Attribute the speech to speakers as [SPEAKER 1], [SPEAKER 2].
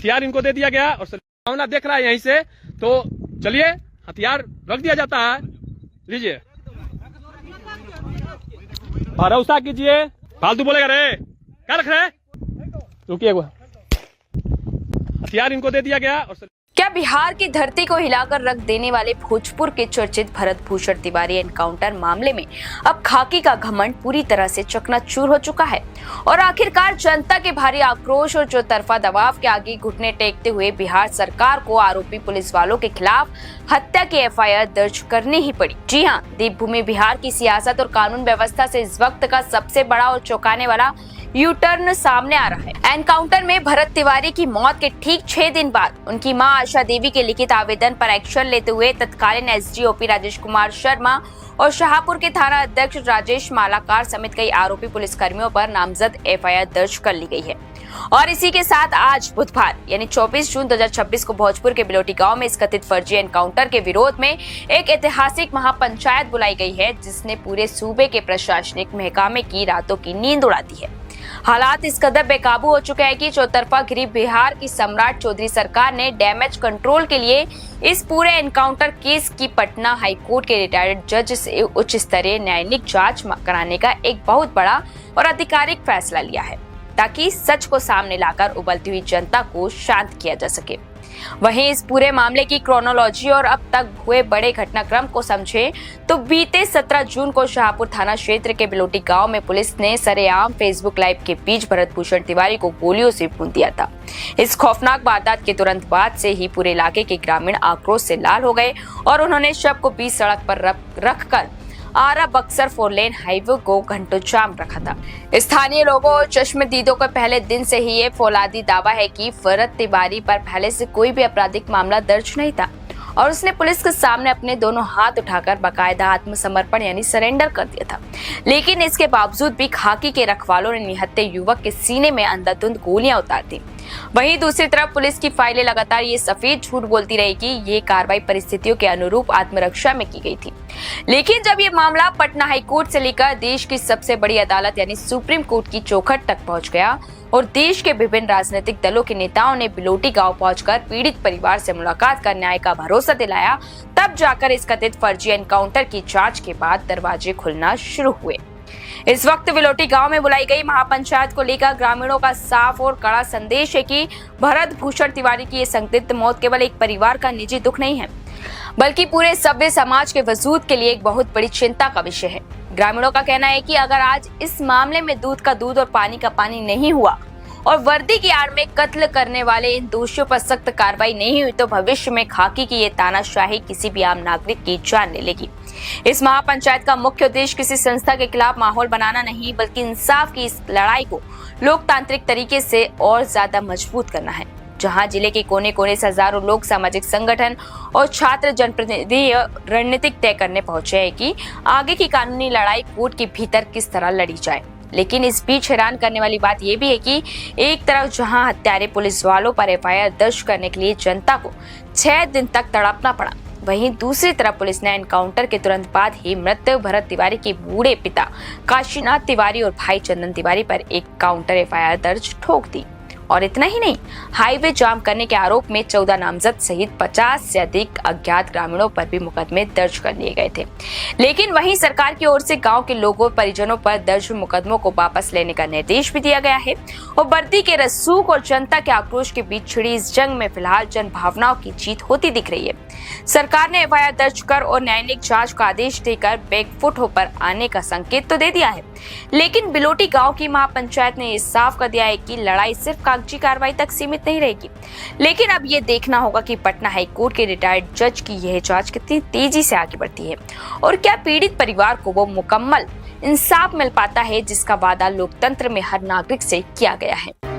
[SPEAKER 1] हथियार इनको दे दिया गया और संभावना देख रहा है यहीं से, तो चलिए हथियार रख दिया जाता है। लीजिए, भरोसा कीजिए। फालतू बोलेगा रे, क्या रख रहे? रुकिए, हथियार इनको दे दिया गया और
[SPEAKER 2] क्या बिहार की धरती को हिलाकर रख देने वाले भोजपुर के चर्चित भरत भूषण तिवारी एनकाउंटर मामले में अब खाकी का घमंड पूरी तरह से चकनाचूर हो चुका है और आखिरकार जनता के भारी आक्रोश और चौतरफा दबाव के आगे घुटने टेकते हुए बिहार सरकार को आरोपी पुलिस वालों के खिलाफ हत्या की एफआईआर दर्ज करनी ही पड़ी। जी हां, देवभूमि बिहार की सियासत और कानून व्यवस्था से इस वक्त का सबसे बड़ा और चौंकाने वाला यू-टर्न सामने आ रहा है। एनकाउंटर में भरत तिवारी की मौत के ठीक 6 दिन बाद उनकी मां आशा देवी के लिखित आवेदन पर एक्शन लेते हुए तत्कालीन एसडीओपी राजेश कुमार शर्मा और शाहपुर के थाना अध्यक्ष राजेश मालाकार समेत कई आरोपी पुलिसकर्मियों पर नामजद एफआईआर दर्ज कर ली गई है। और इसी के साथ आज बुधवार यानी 24 जून 2026 को भोजपुर के बिलोटी गांव में इस कथित फर्जी एनकाउंटर के विरोध में एक ऐतिहासिक महापंचायत बुलाई गई है, जिसने पूरे सूबे के प्रशासनिक महकमे की रातों की नींद उड़ा दी है। हालात इस कदर बेकाबू हो चुके हैं कि चौतरफा घिरी बिहार की सम्राट चौधरी सरकार ने डैमेज कंट्रोल के लिए इस पूरे एनकाउंटर केस की पटना हाईकोर्ट के रिटायर्ड जज से उच्च स्तरीय न्यायिक जांच कराने का एक बहुत बड़ा और आधिकारिक फैसला लिया है, ताकि सच को सामने लाकर उबलती हुई जनता को शांत किया जा सके। वहीं इस पूरे मामले की क्रोनोलॉजी और अब तक हुए बड़े घटनाक्रम को समझे तो बीते 17 जून को शाहपुर थाना क्षेत्र के बिलोटी गांव में पुलिस ने सरेआम फेसबुक लाइव के बीच भरत भूषण तिवारी को गोलियों से भून दिया था। इस खौफनाक वारदात के तुरंत बाद से ही पूरे इलाके के ग्रामीण आक्रोश से लाल हो गए और उन्होंने शव को बीच सड़क पर रखकर आरा बक्सर 4 लेन हाईवे को घंटों जाम रखा था। स्थानीय लोगों और चश्मदीदों का पहले दिन से ही ये फौलादी दावा है कि भरत तिवारी पर पहले से कोई भी आपराधिक मामला दर्ज नहीं था और उसने पुलिस के सामने अपने दोनों हाथ उठाकर बाकायदा आत्मसमर्पण यानी सरेंडर कर दिया था। लेकिन इसके बावजूद भी खाकी के रखवालों ने निहत्थे युवक के सीने में अंधाधुंध गोलियां उतार दी। वहीं दूसरी तरफ पुलिस की फाइलें लगातार ये सफेद झूठ बोलती रही कि ये कार्रवाई परिस्थितियों के अनुरूप आत्मरक्षा में की गई थी। लेकिन जब ये मामला पटना हाईकोर्ट से लेकर देश की सबसे बड़ी अदालत यानी सुप्रीम कोर्ट की चौखट तक पहुंच गया और देश के विभिन्न राजनीतिक दलों के नेताओं ने बिलोटी गांव पहुंचकर पीड़ित परिवार से मुलाकात कर न्याय का भरोसा दिलाया, तब जाकर इस कथित फर्जी एनकाउंटर की जांच के बाद दरवाजे खुलना शुरू हुए। इस वक्त बिलोटी गांव में बुलाई गई महापंचायत को लेकर ग्रामीणों का साफ और कड़ा संदेश है कि भरत भूषण तिवारी की ये संदिग्ध मौत केवल एक परिवार का निजी दुख नहीं है, बल्कि पूरे सभ्य समाज के वजूद के लिए एक बहुत बड़ी चिंता का विषय है। ग्रामीणों का कहना है कि अगर आज इस मामले में दूध का दूध और पानी का पानी नहीं हुआ और वर्दी की आड़ में कत्ल करने वाले इन दोषियों पर सख्त कार्रवाई नहीं हुई तो भविष्य में खाकी की ये तानाशाही किसी भी आम नागरिक की जान ले लेगी। इस महापंचायत का मुख्य उद्देश्य किसी संस्था के खिलाफ माहौल बनाना नहीं, बल्कि इंसाफ की इस लड़ाई को लोकतांत्रिक तरीके से और ज्यादा मजबूत करना है, जहां जिले के कोने कोने से हजारों लोग, सामाजिक संगठन और छात्र जनप्रतिनिधि रणनीतिक तय करने पहुंचे हैं कि आगे की कानूनी लड़ाई कोर्ट के भीतर किस तरह लड़ी जाए। लेकिन इस बीच हैरान करने वाली बात यह भी है कि एक तरफ जहां हत्यारे पुलिस वालों पर एफआईआर दर्ज करने के लिए जनता को 6 दिन तक तड़पना पड़ा, वहीं दूसरी तरफ पुलिस ने एनकाउंटर के तुरंत बाद ही मृत भरत तिवारी के बूढ़े पिता काशीनाथ तिवारी और भाई चंदन तिवारी पर एक काउंटर एफआईआर दर्ज ठोक दी। और इतना ही नहीं, हाईवे जाम करने के आरोप में 14 नामजद सहित 50 से अधिक अज्ञात ग्रामीणों पर भी मुकदमे दर्ज कर लिए गए थे। लेकिन वहीं सरकार की ओर से गांव के लोगों परिजनों पर दर्ज मुकदमों को वापस लेने का निर्देश भी दिया गया है और वर्दी के रसूख और जनता के आक्रोश के बीच छिड़ी इस जंग में फिलहाल जन भावनाओं की जीत होती दिख रही है। सरकार ने एफआईआर दर्ज कर और न्यायिक जांच का आदेश देकर बैकफुट होकर आने का संकेत तो दे दिया है, लेकिन बिलोटी गांव की महापंचायत ने इस साफ कर दिया है कि लड़ाई सिर्फ कागजी कार्रवाई तक सीमित नहीं रहेगी। लेकिन अब ये देखना होगा कि पटना हाईकोर्ट के रिटायर्ड जज की यह जांच कितनी तेजी से आगे बढ़ती है और क्या पीड़ित परिवार को वो मुकम्मल इंसाफ मिल पाता है जिसका वादा लोकतंत्र में हर नागरिक से किया गया है।